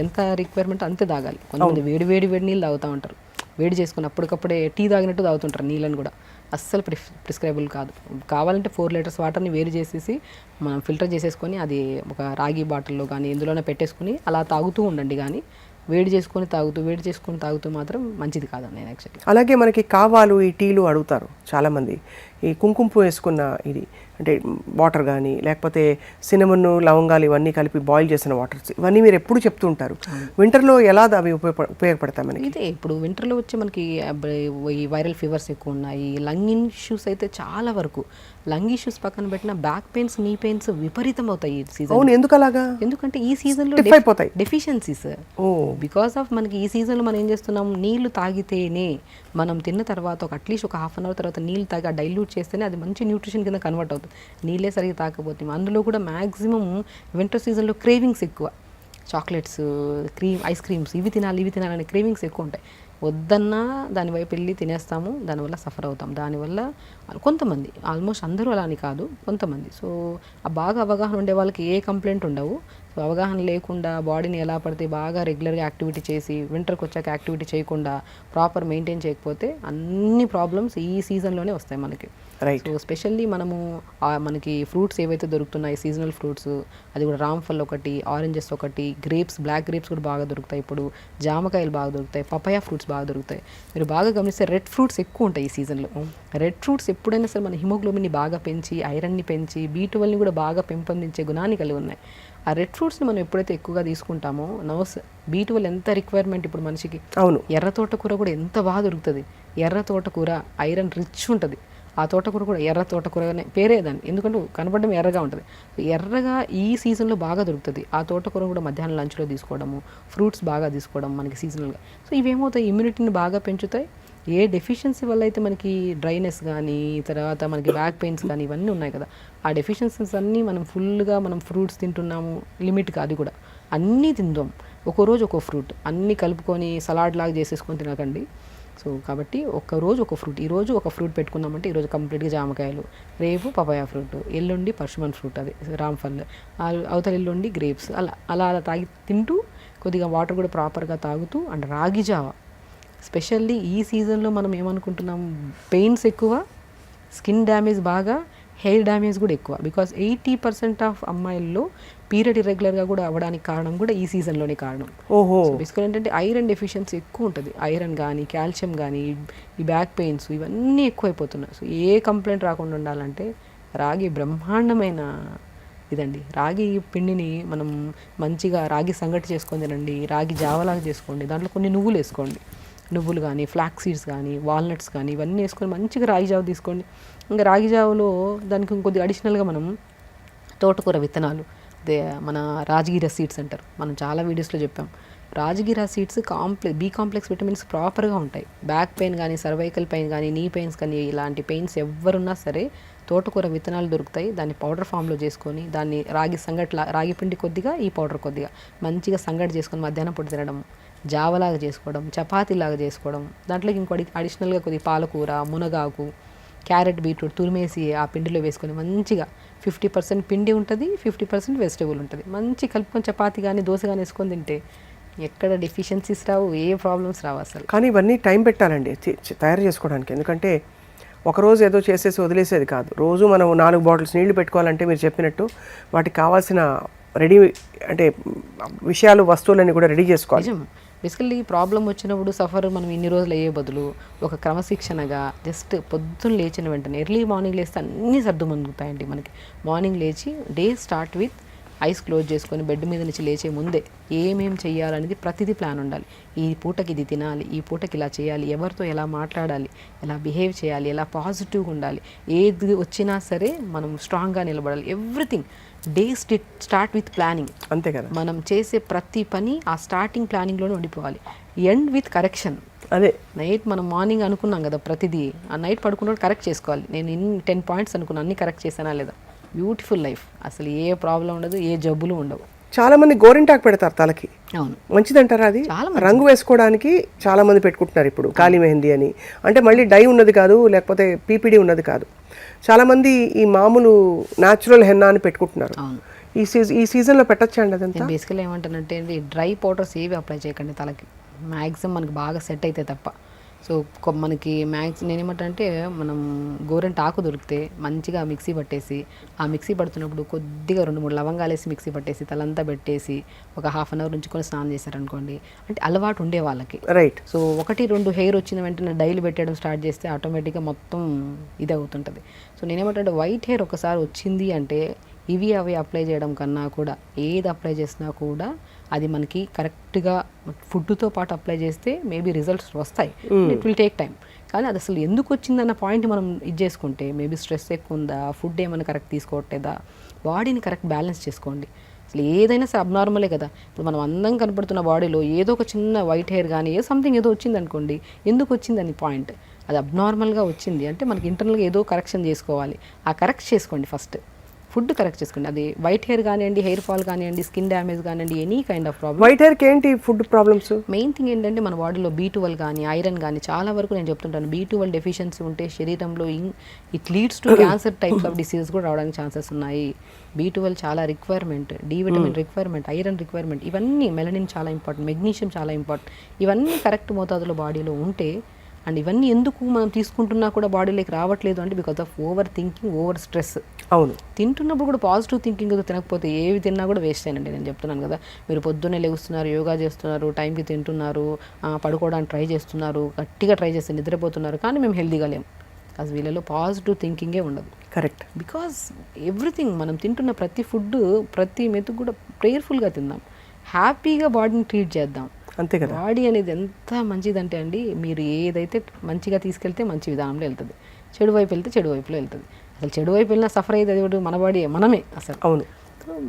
ఎంత రిక్వైర్మెంట్ అంతే తాగాలి. కొంతమంది వేడి నీళ్ళు తాగుతూ ఉంటారు, వేడి చేసుకుని అప్పటికప్పుడే టీ తాగినట్టు తాగుతుంటారు నీళ్ళని కూడా. అస్సలు ప్రిస్క్రైబుల్ కాదు. కావాలంటే 4 లీటర్స్ వాటర్ని వేడి చేసేసి మనం ఫిల్టర్ చేసేసుకొని అది ఒక రాగి బాటిల్లో కానీ ఎందులోనే పెట్టేసుకుని అలా తాగుతూ ఉండండి. కానీ వేడి చేసుకొని తాగుతూ మాత్రం మంచిది కాదు నేను యాక్చువల్లీ. అలాగే మనకి కావాలు ఈ టీలు అడుగుతారు చాలామంది, ఈ కుంకుమ వేసుకున్న ఇది అంటే వాటర్ కానీ లేకపోతే సినమన్ లవంగాలు ఇవన్నీ కలిపి బాయిల్ చేసిన వాటర్స్ ఇవన్నీ మీరు ఎప్పుడు చెప్తూ ఉంటారు. వింటర్లో ఎలా అవి ఉపయోగపడతాయి మనకి? ఇదే ఇప్పుడు వింటర్లో వచ్చి మనకి ఈ వైరల్ ఫీవర్స్ ఎక్కువ ఉన్నాయి, లంగ్ ఇష్యూస్ అయితే చాలా వరకు. లంగ్ ఇష్యూస్ పక్కన పెట్టిన బ్యాక్ పెయిన్స్, నీ పెయిన్స్ విపరీతం అవుతాయి ఈ సీజన్. అవును, ఎందుకు అలాగా? ఎందుకంటే ఈ సీజన్లో డెఫిషియన్సీస్ బికాస్ ఆఫ్ మనకి ఈ సీజన్లో మనం ఏం చేస్తున్నాం, నీళ్లు తాగితేనే మనం తిన్న తర్వాత అట్లీస్ట్ ఒక 1/2 hour తర్వాత నీళ్ళు తాగి డైల్యూట్ చేస్తేనే అది మంచి న్యూట్రిషన్ కింద కన్వర్ట్ అవుతుంది. నీళ్ళే సరిగ్గా తాకపోతే అందులో కూడా మ్యాక్సిమం వింటర్ సీజన్లో క్రేవింగ్స్ ఎక్కువ. చాక్లెట్స్, ఐస్ క్రీమ్స్ ఇవి తినాలనే క్రేవింగ్స్ ఎక్కువ ఉంటాయి. వద్దన్నా దాని వైపు వెళ్ళి తినేస్తాము, దానివల్ల సఫర్ అవుతాం. దానివల్ల కొంతమంది, ఆల్మోస్ట్ అందరూ అలా అని కాదు, కొంతమంది. సో ఆ బాగా అవగాహన ఉండే వాళ్ళకి ఏ కంప్లైంట్ ఉండవు. సో అవగాహన లేకుండా బాడీని ఎలా పడితే బాగా రెగ్యులర్గా యాక్టివిటీ చేసి వింటర్కి వచ్చాక యాక్టివిటీ చేయకుండా ప్రాపర్ మెయింటైన్ చేయకపోతే అన్ని ప్రాబ్లమ్స్ ఈ సీజన్లోనే వస్తాయి మనకి. సో స్పెషల్లీ మనకి ఫ్రూట్స్ ఏవైతే దొరుకుతున్నాయి సీజనల్ ఫ్రూట్స్, అది కూడా రామ్ఫల్ ఒకటి, ఆరెంజెస్ ఒకటి, బ్లాక్ గ్రేప్స్ కూడా బాగా దొరుకుతాయి ఇప్పుడు, జామకాయలు బాగా దొరుకుతాయి, పపాయా ఫ్రూట్స్ బాగా దొరుకుతాయి. మీరు బాగా గమనిస్తే రెడ్ ఫ్రూట్స్ ఎక్కువ ఉంటాయి ఈ సీజన్లో. రెడ్ ఫ్రూట్స్ ఎప్పుడైనా సరే మన హిమోగ్లోబిన్ని బాగా పెంచి, ఐరన్ని పెంచి, B12ని కూడా బాగా పెంపొందించే గుణాన్ని కలిగి ఉన్నాయి. ఆ రెడ్ ఫ్రూట్స్ని మనం ఎప్పుడైతే ఎక్కువగా తీసుకుంటామో B12 ఎంత రిక్వైర్మెంట్ ఇప్పుడు మనిషికి. అవును, ఎర్ర తోటకూర కూడా ఎంత బాగా దొరుకుతుంది. ఎర్ర తోటకూర ఐరన్ రిచ్ ఉంటుంది. ఆ తోటకూర కూడా ఎర్ర తోటకూరనే పేరే దాన్ని, ఎందుకంటే కనపడడం ఎర్రగా ఉంటుంది. ఎర్రగా ఈ సీజన్లో బాగా దొరుకుతుంది. ఆ తోటకూర కూడా మధ్యాహ్నం లంచ్లో తీసుకోవడము, ఫ్రూట్స్ బాగా తీసుకోవడం మనకి సీజనల్గా. సో ఇవేమవుతాయి, ఇమ్యూనిటీని బాగా పెంచుతాయి. ఏ డెఫిషియన్సీ వల్ల అయితే మనకి డ్రైనెస్ కానీ తర్వాత మనకి బ్యాక్ పెయిన్స్ కానీ ఇవన్నీ ఉన్నాయి కదా, ఆ డెఫిషియన్సీస్ అన్నీ మనం ఫుల్గా ఫ్రూట్స్ తింటున్నాము, లిమిట్గా అది కూడా అన్నీ తిందాం. ఒక్కో రోజు ఒక్కో ఫ్రూట్ అన్నీ కలుపుకొని సలాడ్ లాగా చేసేసుకొని తినకండి. సో కాబట్టి ఒక్కరోజు ఒక ఫ్రూట్, ఈరోజు ఒక ఫ్రూట్ పెట్టుకున్నామంటే ఈరోజు కంప్లీట్గా జామకాయలు, రేపు పపాయా ఫ్రూట్, ఎల్లుండి పర్షమన్ ఫ్రూట్ అది రామ్ఫల్, అవతల ఎల్లుండి గ్రేప్స్, అలా తింటూ కొద్దిగా వాటర్ కూడా ప్రాపర్గా తాగుతూ. అండ్ రాగి జావ స్పెషల్లీ ఈ సీజన్లో మనం ఏమనుకుంటున్నాం, పెయిన్స్ ఎక్కువ, స్కిన్ డ్యామేజ్ బాగా, హెయిర్ డ్యామేజ్ కూడా ఎక్కువ. బికాస్ 80% ఆఫ్ అమ్మాయిల్లో పీరియడ్ ఇర్రెగ్యులర్గా కూడా అవ్వడానికి కారణం కూడా ఈ సీజన్లోనే కారణం. ఓహో. బేసికల్ ఏంటంటే ఐరన్ డెఫిషియన్సీ ఎక్కువ ఉంటుంది. ఐరన్ కానీ, కాల్షియం కానీ, ఈ బ్యాక్ పెయిన్స్ ఇవన్నీ ఎక్కువైపోతున్నాయి. సో ఏ కంప్లైంట్ రాకుండా ఉండాలంటే రాగి బ్రహ్మాండమైన ఇదండి. రాగి పిండిని మనం మంచిగా రాగి సంగటి చేసుకొని తినండి, రాగి జావలాగా చేసుకోండి, దాంట్లో కొన్ని నువ్వులు వేసుకోండి, నువ్వులు కానీ, ఫ్లాక్ సీడ్స్ కానీ, వాల్నట్స్ కానీ ఇవన్నీ వేసుకొని మంచిగా రాగి జావ తీసుకోండి. ఇంకా రాగి జావలో దానికి ఇంకొద్ది అడిషనల్గా మనం తోటకూర విత్తనాలు, అదే మన రాజగిర సీడ్స్ అంటారు, మనం చాలా వీడియోస్లో చెప్పాం. రాజగిర సీడ్స్ బి కాంప్లెక్స్ విటమిన్స్ ప్రాపర్గా ఉంటాయి. బ్యాక్ పెయిన్ కానీ, సర్వైకల్ పెయిన్ కానీ, నీ పెయిన్స్ కానీ, ఇలాంటి పెయిన్స్ ఎవరున్నా సరే తోటకూర విత్తనాలు దొరుకుతాయి. దాన్ని పౌడర్ ఫామ్లో చేసుకొని దాన్ని రాగి పిండి కొద్దిగా, ఈ పౌడర్ కొద్దిగా మంచిగా సంగటి చేసుకొని మధ్యాహ్నం పూట తినడం, జావలాగా చేసుకోవడం, చపాతీలాగా చేసుకోవడం, దాంట్లోకి ఇంకోటి అడిషనల్గా కొద్దిగా పాలకూర, మునగాకు, క్యారెట్, బీట్రూట్ తురిమేసి ఆ పిండిలో వేసుకొని మంచిగా 50% పిండి ఉంటుంది, 50% వెజిటేబుల్ ఉంటుంది, మంచి కలుపుకొని చపాతీ కానీ, దోశ కానీ వేసుకొని తింటే ఎక్కడ డెఫిషియన్సీస్ రావు, ఏ ప్రాబ్లమ్స్ రావు అసలు. కానీ ఇవన్నీ టైం పెట్టాలండి తయారు చేసుకోవడానికి. ఎందుకంటే ఒకరోజు ఏదో చేసేసి వదిలేసేది కాదు. రోజు మనం 4 బాటిల్స్ నీళ్లు పెట్టుకోవాలంటే మీరు చెప్పినట్టు వాటికి కావాల్సిన రెడీ అంటే విషయాలు, వస్తువులన్నీ కూడా రెడీ చేసుకోవాలి. నిజం. బేసికల్లీ ప్రాబ్లం వచ్చినప్పుడు మనం ఇన్ని రోజులు అయ్యే బదులు ఒక క్రమశిక్షణగా జస్ట్ పొద్దున్న లేచిన వెంటనే ఎర్లీ మార్నింగ్ లేస్తే అన్నీ సర్దుమణుగుతాయండి మనకి. మార్నింగ్ లేచి day start with eyes close చేసుకొని బెడ్ మీద నుంచి లేచే ముందే ఏమేం చేయాలనేది ప్రతిదీ ప్లాన్ ఉండాలి. ఈ పూటకి ఇది తినాలి, ఈ పూటకి ఇలా చేయాలి, ఎవరితో ఎలా మాట్లాడాలి, ఎలా బిహేవ్ చేయాలి, ఎలా పాజిటివ్గా ఉండాలి, ఏది వచ్చినా సరే మనం స్ట్రాంగ్గా నిలబడాలి. Everything day start with planning. అంతే కదా. మనం చేసే ప్రతి పని ఆ స్టార్టింగ్ ప్లానింగ్లోనే ఉండిపోవాలి. End with correction. అదే నైట్ మనం మార్నింగ్ అనుకున్నాం కదా ప్రతిదీ, ఆ నైట్ పడుకున్నప్పుడు కరెక్ట్ చేసుకోవాలి. నేను 10 పాయింట్స్ అనుకున్నాను, అన్నీ కరెక్ట్ చేశానా లేదా. బ్యూటిఫుల్ లైఫ్, అసలు ఏ ప్రాబ్లం ఉండదు, ఏ జబ్బులు ఉండవు. చాలా మంది గోరింటాకు పెడతారు తలకి. అవును, మంచిదంటారా అది? రంగు వేసుకోవడానికి చాలా మంది పెట్టుకుంటున్నారు ఇప్పుడు, కాళీ మెహందీ అని. అంటే మళ్ళీ డై ఉన్నది కాదు, లేకపోతే పీపీడీ ఉన్నది కాదు. చాలా మంది ఈ మామూలు న్యాచురల్ హెన్నా అని పెట్టుకుంటున్నారు. ఈ సీజన్లో పెట్టచ్చండి అదంతా? బేసికల్ ఏమంటానంటే అండి, డ్రై పౌడర్స్ ఏవి అప్లై చేయకండి తలకి, మ్యాక్సిమం మనకి బాగా సెట్ అయితే తప్ప. సో మనకి నేనేమంటే మనం గోరెంట ఆకు దొరికితే మంచిగా మిక్సీ పట్టేసి, ఆ మిక్సీ పడుతున్నప్పుడు కొద్దిగా 2-3 లవంగాలు వేసి మిక్సీ పట్టేసి తలంతా పెట్టేసి ఒక హాఫ్ అన్ అవర్ ఉంచుకొని స్నానం చేశారనుకోండి, అంటే అలవాటు ఉండే వాళ్ళకి. రైట్. సో 1-2 హెయిర్ వచ్చిన వెంటనే డైలీ పెట్టడం స్టార్ట్ చేస్తే ఆటోమేటిక్గా మొత్తం ఇది అవుతుంటుంది. సో నేనేమంటే వైట్ హెయిర్ ఒకసారి వచ్చింది అంటే ఇవి అవి అప్లై చేయడం కన్నా కూడా ఏది అప్లై చేసినా కూడా అది మనకి కరెక్ట్గా ఫుడ్తో పాటు అప్లై చేస్తే మేబీ రిజల్ట్స్ వస్తాయి. It will take time. కానీ అది అసలు ఎందుకు వచ్చిందన్న పాయింట్ మనం ఇది చేసుకుంటే, మేబీ స్ట్రెస్ ఎక్కువ ఉందా, ఫుడ్ ఏమైనా కరెక్ట్ తీసుకోవట్లేదా, బాడీని కరెక్ట్ బ్యాలెన్స్ చేసుకోండి. అసలు ఏదైనా సరే అబ్నార్మలే కదా. ఇప్పుడు మనం అందం కనపడుతున్న బాడీలో ఏదో ఒక చిన్న వైట్ హెయిర్ కానీ సంథింగ్ ఏదో వచ్చింది అనుకోండి, ఎందుకు వచ్చిందని పాయింట్. అది అబ్నార్మల్గా వచ్చింది అంటే మనకి ఇంటర్నల్గా ఏదో కరెక్షన్ చేసుకోవాలి. ఆ కరెక్ట్ చేసుకోండి ఫస్ట్. ఫుడ్ కరెక్ట్ చేసుకోండి. అది వైట్ హెయిర్ కానివ్వండి, హెయిర్ ఫాల్ కానివ్వండి, స్కిన్ డ్యామేజ్ కానివ్వండి, any kind of problem. White హెయిర్కి ఏంటి ఫుడ్ ప్రాబ్లమ్స్? మెయిన్ థింగ్ ఏంటంటే మన బాడీలో B12 కానీ, ఐరన్ కానీ చాలా వరకు నేను చెప్తుంటాను, B12 డెఫిషియన్సీ ఉంటే శరీరంలో it leads to cancer types of diseases కూడా రావడానికి ఛాన్సెస్ ఉన్నాయి. B12 చాలా requirement, D vitamin requirement, iron requirement, ఇవన్నీ మెలనిన్ చాలా ఇంపార్టెంట్, మెగ్నీషియం చాలా ఇంపార్టెంట్. ఇవన్నీ కరెక్ట్ మోతాదులో బాడీలో ఉంటే, అండ్ ఇవన్నీ ఎందుకు మనం తీసుకుంటున్నా కూడా బాడీలోకి రావట్లేదు అంటే because of over thinking, over stress. అవును. తింటున్నప్పుడు కూడా పాజిటివ్ థింకింగ్ తినకపోతే ఏవి తిన్నా కూడా వేస్ట్ అయినండి. నేను చెప్తున్నాను కదా, మీరు పొద్దున్నే లెగుస్తున్నారు, యోగా చేస్తున్నారు, టైంకి తింటున్నారు, పడుకోవడానికి ట్రై చేస్తున్నారు, గట్టిగా ట్రై చేస్తే నిద్రపోతున్నారు, కానీ మేము హెల్తీగా లేము. కాదు వీళ్ళలో పాజిటివ్ థింకింగే ఉండదు. కరెక్ట్. బికాజ్ ఎవ్రీథింగ్ మనం తింటున్న ప్రతి ఫుడ్, ప్రతి మెతుకు కూడా ప్రేయర్ఫుల్గా తిందాం, హ్యాపీగా బాడీని ట్రీట్ చేద్దాం. అంతే కదా. బాడీ అనేది ఎంత మంచిదంటే అండి, మీరు ఏదైతే మంచిగా తీసుకెళ్తే మంచి విధానంలో వెళ్తుంది, చెడు వైపు వెళ్తే చెడు వైపులో వెళ్తుంది. అసలు చెడు వైపు వెళ్ళినా సఫర్ అయ్యేది మన బాడీ, మనమే అసలు. అవును.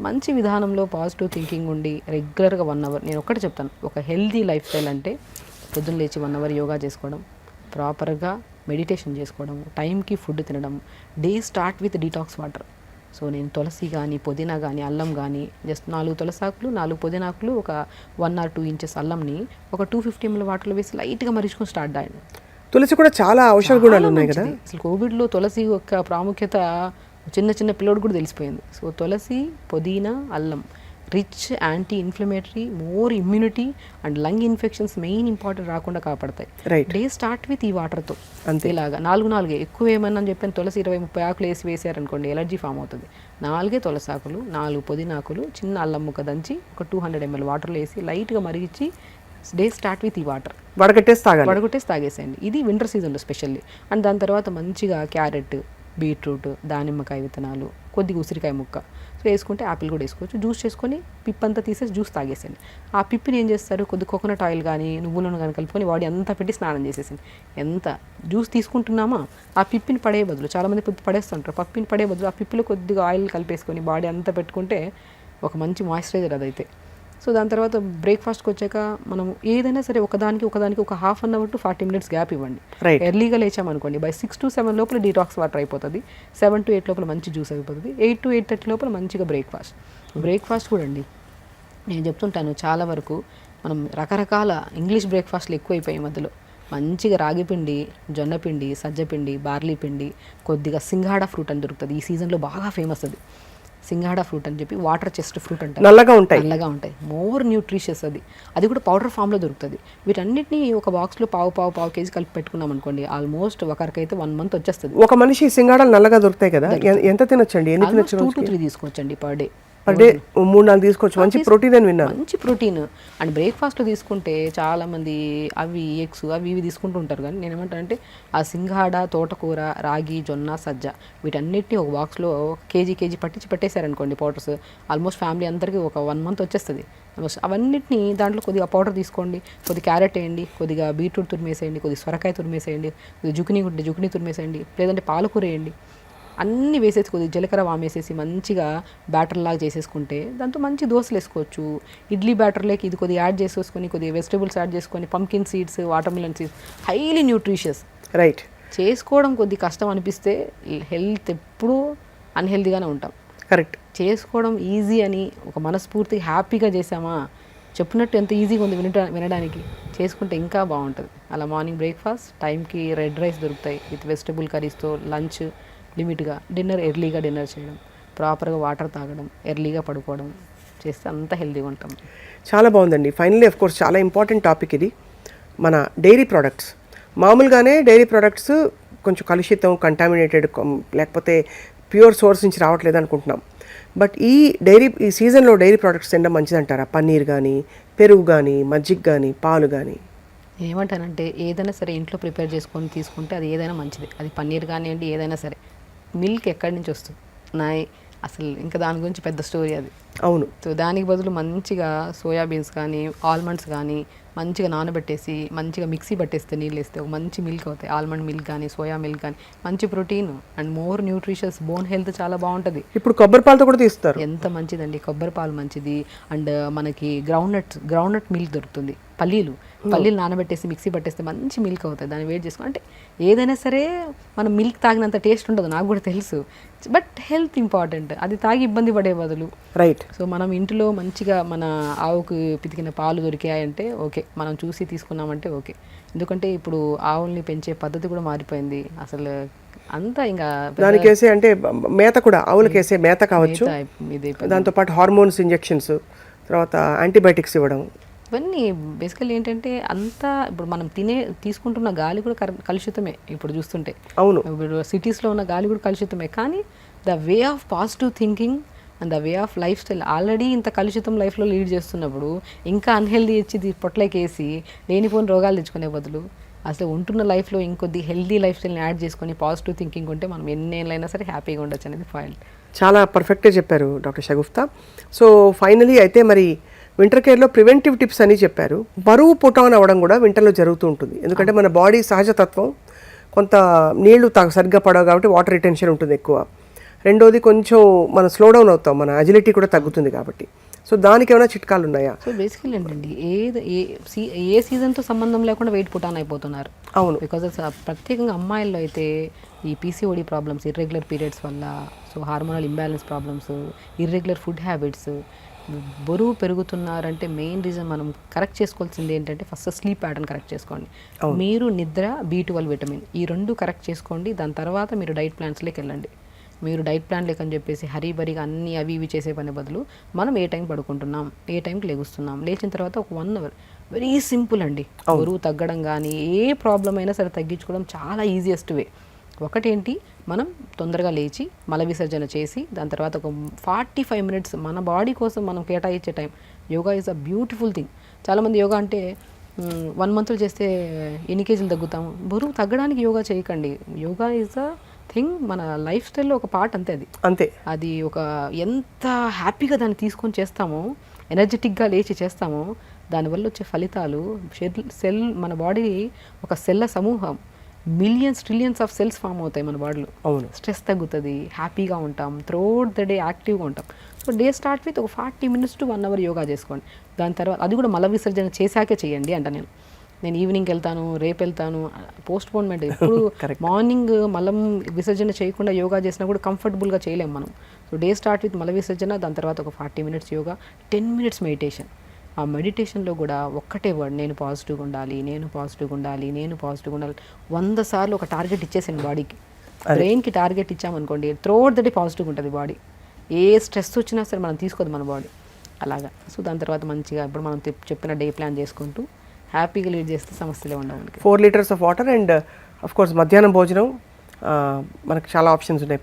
మంచి విధానంలో పాజిటివ్ థింకింగ్ ఉండి రెగ్యులర్గా 1 అవర్, నేను ఒకటి చెప్తాను, ఒక హెల్తీ లైఫ్ స్టైల్ అంటే పొద్దున్న లేచి 1 అవర్ యోగా చేసుకోవడం, ప్రాపర్గా మెడిటేషన్ చేసుకోవడం, టైంకి ఫుడ్ తినడం, day start with detox water. So నేను తులసి కానీ, పుదీనా కానీ, అల్లం కానీ జస్ట్ 4 తులసాకులు, 4 పుదీనాకులు, ఒక 1 or 2 ఇంచెస్ అల్లంని ఒక 250 ml వాటర్లో వేసి లైట్గా మరిచుకొని స్టార్ట్ చేయండి. తులసి కూడా చాలా ఔషధ గుణాలు ఉన్నాయి కదా. అసలు కోవిడ్లో తులసి యొక్క ప్రాముఖ్యత చిన్న చిన్న పిల్లోడు కూడా తెలిసిపోయింది. సో తులసి, పుదీనా, అల్లం rich anti inflammatory, more immunity and lung infections main important రాకుండా కాపాడతాయి. రైట్. డే స్టార్ట్ విత్ ఈ వాటర్తో. అంతే. ఇలాగా 4 ఎక్కువ ఏమన్నా చెప్పాను, తులసి 20-30 ఆకులు వేసారనుకోండి ఎలర్జీ ఫామ్ అవుతుంది. 4 తులసి ఆకులు, 4 పుదీనాకులు, చిన్న అల్లం ముక్క దంచి ఒక 200 ml వాటర్లో వేసి లైట్గా మరిగించి డే స్టార్ట్ విత్ ఈ వాటర్ వడగొట్టేసి తాగేసేయండి. ఇది వింటర్ సీజన్లో స్పెషల్లీ. అండ్ దాని తర్వాత మంచిగా క్యారెట్, బీట్రూట్, దానిమ్మకాయ విత్తనాలు, కొద్దిగా ఉసిరికాయ ముక్క సో వేసుకుంటే యాపిల్ కూడా వేసుకోవచ్చు. జ్యూస్ చేసుకొని పిప్ అంతా తీసేసి జ్యూస్ తాగేసేయండి. ఆ పిప్పిని ఏం చేస్తారు, కొద్ది కోకోనట్ ఆయిల్ కానీ నువ్వులను కానీ కలుపుకొని బాడీ అంతా పెట్టి స్నానం చేసేసింది. ఎంత జ్యూస్ తీసుకుంటున్నామా ఆ పిప్పిని పడే బదులు, చాలామంది పిప్పి పడేస్తుంటారు, పప్పిని పడే బదులు ఆ పిప్పిలో కొద్దిగా ఆయిల్ కలిపేసుకొని బాడీ అంతా పెట్టుకుంటే ఒక మంచి మాయిశ్చరైజర్ అదైతే. సో దాని తర్వాత బ్రేక్ఫాస్ట్కి వచ్చాక మనం ఏదైనా సరే ఒకదానికి ఒక half an hour to 40 minutes gap ఇవ్వండి. ఎర్లీగా లేచామనుకోండి బై 6 to 7 లోపల డీటాక్స్ వాటర్ అయిపోతుంది, 7 to 8 లోపల మంచి జ్యూస్ అయిపోతుంది, 8 to 8:30 లోపల మంచిగా బ్రేక్ఫాస్ట్ కూడా అండి. నేను చెప్తుంటాను చాలా వరకు మనం రకరకాల ఇంగ్లీష్ బ్రేక్ఫాస్ట్లు ఎక్కువైపోయాయి మధ్యలో. మంచిగా రాగిపిండి, జొన్నపిండి, సజ్జపిండి, బార్లీ పిండి, కొద్దిగా సింగాడా ఫ్రూట్ అని దొరుకుతుంది, ఈ సీజన్లో బాగా ఫేమస్ అది. సింగాడా ఫ్రూట్ అని చెప్పి వాటర్ చెస్ట్ ఫ్రూట్ అంటే నల్లగా ఉంటాయి, మోర్ న్యూట్రిషియస్ అది కూడా పౌడర్ ఫామ్లో దొరుకుతుంది. వీటన్నిటిని ఒక బాక్స్లో పావు కేజీ కలిపి పెట్టుకున్నాం అనుకోండి, ఆల్మోస్ట్ ఒకరికైతే 1 month వచ్చేస్తుంది. ఒక మనిషి సింగాడాలు నల్లగా దొరుకుతాయి కదా, ఎంత తినొచ్చండి? 2 to 3 తీసుకోవచ్చండి పర్ డే. 3-4 తీసుకోవచ్చు. మంచి ప్రోటీన్ అని విన్నాను. మంచి ప్రోటీన్. అండ్ బ్రేక్ఫాస్ట్లో తీసుకుంటే చాలామంది అవి ఎగ్స్ అవి ఇవి తీసుకుంటూ ఉంటారు, కానీ నేను ఏమంటానంటే ఆ సింగాడ, తోటకూర, రాగి, జొన్న, సజ్జ వీటన్నిటిని ఒక బాక్స్లో కేజీ పెట్టేశారనుకోండి పౌడర్స్, ఆల్మోస్ట్ ఫ్యామిలీ అందరికీ ఒక 1 month వచ్చేస్తుంది. అవన్నిటిని దాంట్లో కొద్దిగా పౌడర్ తీసుకోండి, కొద్దిగా క్యారెట్ వేయండి, కొద్దిగా బీట్రూట్ తురిమేసేయండి, కొద్దిగా సొరకాయ తురిమేసేయండి, కొద్దిగా జుకినీ తురిమేసేయండి, లేదంటే పాలకూర వేయండి. అన్నీ వేసేసి కొద్దిగా జీలకర్ర వామేసేసి మంచిగా బ్యాటర్ లాగా చేసేసుకుంటే దాంతో మంచి దోశలు వేసుకోవచ్చు. ఇడ్లీ బ్యాటర్లోకి ఇది కొద్దిగా యాడ్ చేసేసుకొని కొద్దిగా వెజిటేబుల్స్ యాడ్ చేసుకొని, pumpkin seeds, watermelon seeds, highly nutritious. Right. చేసుకోవడం కొద్దిగా కష్టం అనిపిస్తే హెల్త్ ఎప్పుడూ అన్హెల్తీగానే ఉంటాం. కరెక్ట్. చేసుకోవడం ఈజీ అని ఒక మనస్ఫూర్తిగా హ్యాపీగా చేసామా, చెప్పినట్టు ఎంత ఈజీగా ఉంది వినడానికి, చేసుకుంటే ఇంకా బాగుంటుంది. అలా మార్నింగ్ బ్రేక్ఫాస్ట్ టైంకి రెడ్ రైస్ దొరుకుతాయి విత్ వెజిటబుల్ కర్రీస్తో, లంచ్ లిమిట్గా, డిన్నర్ ఎర్లీగా డిన్నర్ చేయడం, ప్రాపర్గా వాటర్ తాగడం, ఎర్లీగా పడుకోవడం చేస్తే అంత హెల్తీగా ఉంటాం. చాలా బాగుందండి. ఫైనల్లీ ఆఫ్ కోర్స్ చాలా ఇంపార్టెంట్ టాపిక్ ఇది. మన డైరీ ప్రోడక్ట్స్, మామూలుగానే డైరీ ప్రోడక్ట్స్ కొంచెం కలుషితం, కంటామినేటెడ్, లేకపోతే ప్యూర్ సోర్స్ నుంచి రావట్లేదు అనుకుంటున్నాం. బట్ ఈ సీజన్లో డైరీ ప్రోడక్ట్స్ తినడం మంచిదంటారా? పన్నీర్ కానీ, పెరుగు కానీ, మజ్జిగ కానీ, పాలు కానీ. ఏమంటానంటే ఏదైనా సరే ఇంట్లో ప్రిపేర్ చేసుకొని తీసుకుంటే అది ఏదైనా మంచిది. అది పన్నీర్ కానివ్వండి, ఏదైనా సరే. మిల్క్ ఎక్కడి నుంచి వస్తుంది అసలు ఇంకా దాని గురించి పెద్ద స్టోరీ అది. అవును. సో దానికి బదులు మంచిగా సోయాబీన్స్ కానీ, ఆల్మండ్స్ కానీ మంచిగా నానబెట్టేసి మంచిగా మిక్సీ పట్టేస్తే, నీళ్ళు వేస్తే ఒక మంచి మిల్క్ అవుతాయి. ఆల్మండ్ మిల్క్ కానీ, సోయా మిల్క్ కానీ, మంచి protein and more nutritious, bone health చాలా బాగుంటుంది. ఇప్పుడు కొబ్బరి పాలతో కూడా తీస్తారు. ఎంత మంచిదండి కొబ్బరి పాలు, మంచిది. అండ్ మనకి గ్రౌండ్నట్ మిల్క్ దొరుకుతుంది, పల్లీలు నానబెట్టేసి మిక్సీ పట్టేస్తే మంచి మిల్క్ అవుతుంది. దాన్ని వేడి చేసుకో అంటే ఏదైనా సరే మనం మిల్క్ తాగినంత టేస్ట్ ఉండదు, నాకు కూడా తెలుసు. బట్ హెల్త్ ఇంపార్టెంట్, అది తాగి ఇబ్బంది పడే బదులు. రైట్. సో మనం ఇంట్లో మంచిగా మన ఆవుకు పితికిన పాలు దొరికాయంటే ఓకే, మనం చూసి తీసుకున్నామంటే ఓకే. ఎందుకంటే ఇప్పుడు ఆవుల్ని పెంచే పద్ధతి కూడా మారిపోయింది అసలు. అంతా ఇంకా దానికి వేసే అంటే మేత కూడా, ఆవులకి వేసే మేత కావచ్చు, దాంతోపాటు హార్మోన్స్ ఇంజెక్షన్స్, తర్వాత యాంటీబయాటిక్స్ ఇవ్వడం, ఇవన్నీ బేసికల్లీ ఏంటంటే అంతా ఇప్పుడు మనం తీసుకుంటున్న గాలి కూడా కలుషితమే ఇప్పుడు చూస్తుంటే. అవును. ఇప్పుడు సిటీస్లో ఉన్న గాలి కూడా కలుషితమే, కానీ the way of positive thinking and the way of life style already ఇంత కలుషితం లైఫ్లో లీడ్ చేస్తున్నప్పుడు ఇంకా అన్హెల్దీ ఇచ్చి పొట్లకేసి లేనిపోని రోగాలు తెచ్చుకునే బదులు అసలు ఉంటున్న లైఫ్లో ఇంకొద్ది హెల్దీ లైఫ్ స్టైల్ని యాడ్ చేసుకొని పాజిటివ్ థింకింగ్ ఉంటే మనం ఎన్నేళ్ళైనా సరే హ్యాపీగా ఉండొచ్చు అనేది పాయింట్. చాలా పర్ఫెక్ట్గా చెప్పారు డాక్టర్ షగుఫ్తా. సో ఫైనలీ అయితే మరి వింటర్ కేర్లో ప్రివెంటివ్ టిప్స్ అని చెప్పారు. బరువు పుటాన్ అవ్వడం కూడా వింటర్లో జరుగుతూ ఉంటుంది, ఎందుకంటే మన బాడీ సహజతత్వం కొంత నీళ్లు సరిగ్గా పడవు కాబట్టి వాటర్ రిటెన్షన్ ఉంటుంది ఎక్కువ. రెండోది కొంచెం మనం స్లో డౌన్ అవుతాం, మన అజిలిటీ కూడా తగ్గుతుంది కాబట్టి. సో దానికి ఏమైనా చిట్కాలు ఉన్నాయా? సో బేసికల్లీ ఏంటండి ఏ సీజన్తో సంబంధం లేకుండా వెయిట్ పుటాన్ అయిపోతున్నారు. అవును. బికాజ్ ప్రత్యేకంగా అమ్మాయిల్లో అయితే ఈ పీసీఓడి ప్రాబ్లమ్స్, ఇర్రెగ్యులర్ పీరియడ్స్ వల్ల, so hormonal imbalance problems, irregular food habits, బరువు పెరుగుతున్నారంటే మెయిన్ రీజన్ మనం కరెక్ట్ చేసుకోవాల్సింది ఏంటంటే ఫస్ట్ స్లీప్ ప్యాటర్న్ కరెక్ట్ చేసుకోండి. మీరు నిద్ర, B12 విటమిన్ ఈ 2 కరెక్ట్ చేసుకోండి. దాని తర్వాత మీరు డైట్ ప్లాన్స్లోకి వెళ్ళండి. మీరు డైట్ ప్లాన్ లేకని చెప్పేసి హరీబరీగా అన్ని అవి ఇవి చేసే పని బదులు మనం ఏ టైం పడుకుంటున్నాం, ఏ టైంకి లెగుస్తున్నాం, లేచిన తర్వాత ఒక 1 అవర్ వెరీ సింపుల్ అండి. బరువు తగ్గడం కానీ ఏ ప్రాబ్లం అయినా సరే తగ్గించుకోవడం చాలా ఈజియెస్ట్ వే. ఒకటేంటి, మనం తొందరగా లేచి మల విసర్జన చేసి దాని తర్వాత ఒక 45 మినిట్స్ మన బాడీ కోసం మనం కేటాయించే time. Yoga is a beautiful thing. చాలామంది యోగా అంటే 1 మంత్లో చేస్తే ఎన్ని కేజీలు తగ్గుతాము. బరువు తగ్గడానికి యోగా చేయకండి. యోగా ఈజ్ అ థింగ్, మన లైఫ్ స్టైల్లో ఒక పార్ట్ అంతే. అంతే అది ఒక ఎంత హ్యాపీగా దాన్ని తీసుకొని చేస్తామో, ఎనర్జెటిక్గా లేచి చేస్తామో, దానివల్ల వచ్చే ఫలితాలు సెల్ మన బాడీ ఒక సెల్ల సమూహం, millions trillions of cells form అవుతాయి మన బాడీలో. అవును. స్ట్రెస్ తగ్గుతుంది, హ్యాపీగా ఉంటాం, త్రూఅవుట్ ద డే యాక్టివ్గా ఉంటాం. సో డే స్టార్ట్ విత్ ఒక 40 మినిట్స్ టు 1 అవర్ యోగా చేసుకోండి. దాని తర్వాత అది కూడా మల విసర్జన చేశాకే చేయండి అంట. నేను ఈవినింగ్కి వెళ్తాను, రేపు వెళ్తాను, పోస్ట్ పోన్మెంట్. ఇప్పుడు మార్నింగ్ మలం విసర్జన చేయకుండా యోగా చేసినా కూడా కంఫర్టబుల్గా చేయలేము మనం. సో డే స్టార్ట్ విత్ మల విసర్జన, దాని తర్వాత ఒక 40 మినిట్స్ యోగా, 10 మినిట్స్ మెడిటేషన్. ఆ మెడిటేషన్లో కూడా ఒక్కటే వర్డ్, నేను పాజిటివ్గా ఉండాలి, నేను పాజిటివ్గా ఉండాలి, నేను పాజిటివ్గా ఉండాలి. 100 సార్లు ఒక టార్గెట్ ఇచ్చేసాను బాడీకి. బ్రెయిన్కి టార్గెట్ ఇచ్చామనుకోండి, త్రూఅవుట్ ద డే పాజిటివ్గా ఉంటుంది బాడీ. ఏ స్ట్రెస్ వచ్చినా సరే మనం తీసుకోదు మన బాడీ అలాగా. సో దాని తర్వాత మంచిగా ఇప్పుడు మనం చెప్పిన డే ప్లాన్ చేసుకుంటూ హ్యాపీగా లీడ్ చేస్తే సమస్యలే ఉండవు మనకి. 4 litres of water and of course మధ్యాహ్నం భోజనం మనకు చాలా ఆప్షన్స్ ఉన్నాయి.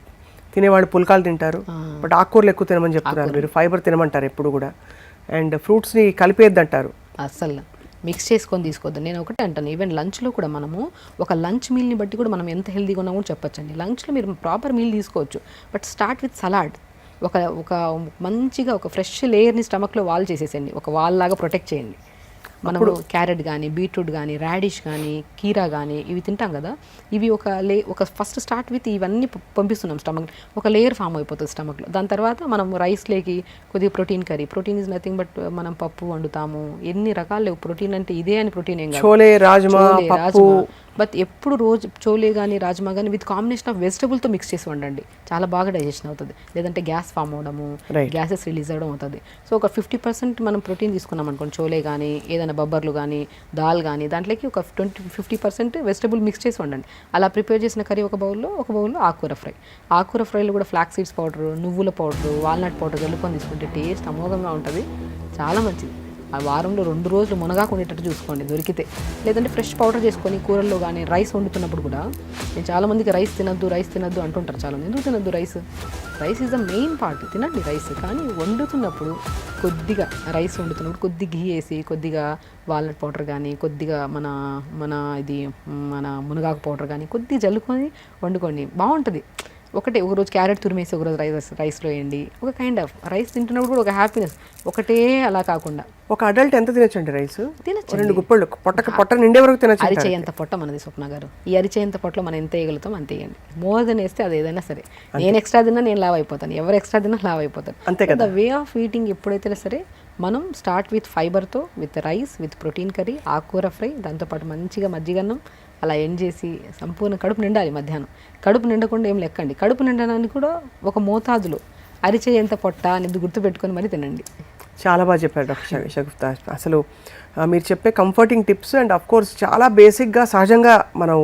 తినేవాళ్ళు పుల్కాలు తింటారు, బట్ ఆకుకూరలు ఎక్కువ తినమని చెప్తున్నారు మీరు. ఫైబర్ తినమంటారు ఎప్పుడు కూడా. అండ్ ఫ్రూట్స్ని కలిపేద్దంటారు. అస్సలు మిక్స్ చేసుకొని తీసుకోవద్దు. నేను ఒకటే అంటాను, ఈవెన్ లంచ్లో కూడా మనము ఒక లంచ్ మీల్ని బట్టి కూడా మనం ఎంత హెల్తీగా ఉన్నా కూడా చెప్పొచ్చండి. లంచ్లో మీరు ప్రాపర్ మీల్ తీసుకోవచ్చు, బట్ స్టార్ట్ విత్ సలాడ్. ఒక మంచిగా ఒక ఫ్రెష్ లేయర్ని స్టమక్లో వాల్ చేసేసేయండి, ఒక వాల్ లాగా ప్రొటెక్ట్ చేయండి. మనము క్యారెట్ కానీ, బీట్రూట్ కానీ, రాడిష్ కానీ, కీరా కానీ ఇవి తింటాం కదా, ఇవి ఒక ఫస్ట్ స్టార్ట్ విత్ ఇవన్నీ పంపిస్తున్నాం స్టమక్, ఒక లేయర్ ఫామ్ అయిపోతుంది స్టమక్లో. దాని తర్వాత మనం రైస్లోకి కొద్దిగా protein curry. Protein is nothing but మనం పప్పు వండుతాము, ఎన్ని రకాలు లేవు. ప్రోటీన్ అంటే ఇదే అని ప్రోటీన్ ఏం కాదు. చోలే, రాజ్మా, బట్ ఎప్పుడు రోజు చోలే కానీ రాజ్మా కానీ విత్ కాంబినేషన్ ఆఫ్ వెజిటబుల్తో మిక్స్ చేసి వండండి, చాలా బాగా డైజెషన్ అవుతుంది. లేదంటే గ్యాస్ ఫామ్ అవడము, గ్యాసెస్ రిలీజ్ అవ్వడం అవుతుంది. సో ఒక 50% మనం ప్రోటీన్ తీసుకున్నాం అనుకోండి, చోలే కానీ ఏదైనా బొబ్బర్లు కానీ దాల్ కానీ, దాంట్లోకి ఒక 50% వెజిటబుల్ మిక్స్ చేసి వండండి. అలా ప్రిపేర్ చేసిన కర్రీ ఒక బౌల్లో ఆకుకూర ఫ్రై. ఆకుకూర ఫ్రైలో కూడా ఫ్లాక్స్ సీడ్స్ పౌడర్, నువ్వుల పౌడర్, వాల్నట్ పౌడర్ కలుపుకొని తీసుకుంటే టేస్ట్ అమోఘంగా ఉంటుంది, చాలా మంచిది. ఆ వారంలో 2 రోజులు మునగాకు ఉండేటట్టు చూసుకోండి దొరికితే. లేదంటే ఫ్రెష్ పౌడర్ చేసుకొని కూరల్లో కానీ రైస్ వండుతున్నప్పుడు కూడా, నేను చాలామందికి రైస్ తినద్దు అంటుంటారు చాలామంది. ఎందుకు తినద్దు? Rice is the main part, తినండి రైస్. కానీ వండుతున్నప్పుడు కొద్దిగా రైస్ వండుతున్నప్పుడు కొద్దిగా ఘీ వేసి, కొద్దిగా వాల్నట్ పౌడర్ కానీ, కొద్దిగా మన మునగాకు పౌడర్ కానీ కొద్దిగా జల్లుకొని వండుకోండి, బాగుంటుంది. ఒక రోజు క్యారెట్ తురిమేసి ఒక రోజు రైస్లో వేయండి. ఒక కైండ్ ఆఫ్ రైస్ తింటున్నప్పుడు కూడా ఒక హ్యాపీనెస్. ఒకటే అలా కాకుండా ఒక అడల్ట్ ఎంత తినొచ్చండి రైస్? తినచ్చు, 2 గుప్పళ్ళు పొట్ట నిండే వరకు తినచ్చు. అరిచేయంత పొట్ట మనది స్వప్న గారు. ఈ అరిచేయంత పొట్టలో మనం ఎంత వేయగలుగుతాం అంత వేయండి. మోర్ దెన్ వేస్తే అది ఏదైనా సరే. నేను ఎక్స్ట్రా తిన్నా నేను లావ్ అయిపోతాను, ఎవరు ఎక్స్ట్రా తిన్నా లావ్ అయిపోతాను. అంతే కదా. ద వే ఆఫ్ ఈటింగ్ ఎప్పుడైతే సరే మనం స్టార్ట్ విత్ ఫైబర్తో, with rice, with protein curry, ఆకుకూర ఫ్రై, దాంతోపాటు మంచిగా మజ్జిగన్నం, అలా ఎండ్ చేసి సంపూర్ణ కడుపు నిండాలి. మధ్యాహ్నం కడుపు నిండకుండా ఏం లెక్కండి. కడుపు నిండడానికి కూడా ఒక మోతాదులో అరిచేయంత పొట్ట అనేది గుర్తుపెట్టుకొని మరి తినండి. చాలా బాగా చెప్పారు డాక్టర్ షగుఫ్తా. అసలు మీరు చెప్పే comforting tips and of course చాలా బేసిక్గా సహజంగా మనం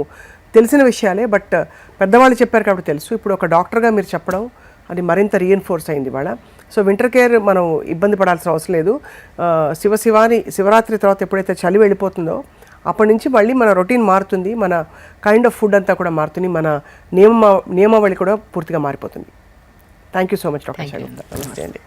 తెలిసిన విషయాలే, బట్ పెద్దవాళ్ళు చెప్పారు కాబట్టి తెలుసు. ఇప్పుడు ఒక డాక్టర్గా మీరు చెప్పడం అది మరింత రీఎన్ఫోర్స్ అయింది ఇవాళ. సో వింటర్ కేర్ మనం ఇబ్బంది పడాల్సిన అవసరం లేదు. శివరాత్రి తర్వాత ఎప్పుడైతే చలి వెళ్ళిపోతుందో అప్పటి నుంచి మళ్ళీ మన రొటీన్ మారుతుంది, మన కైండ్ ఆఫ్ ఫుడ్ అంతా కూడా మారుతుంది, మన నియమావళి కూడా పూర్తిగా మారిపోతుంది. Thank you so much doctor Shagufta. నమస్తే అండి.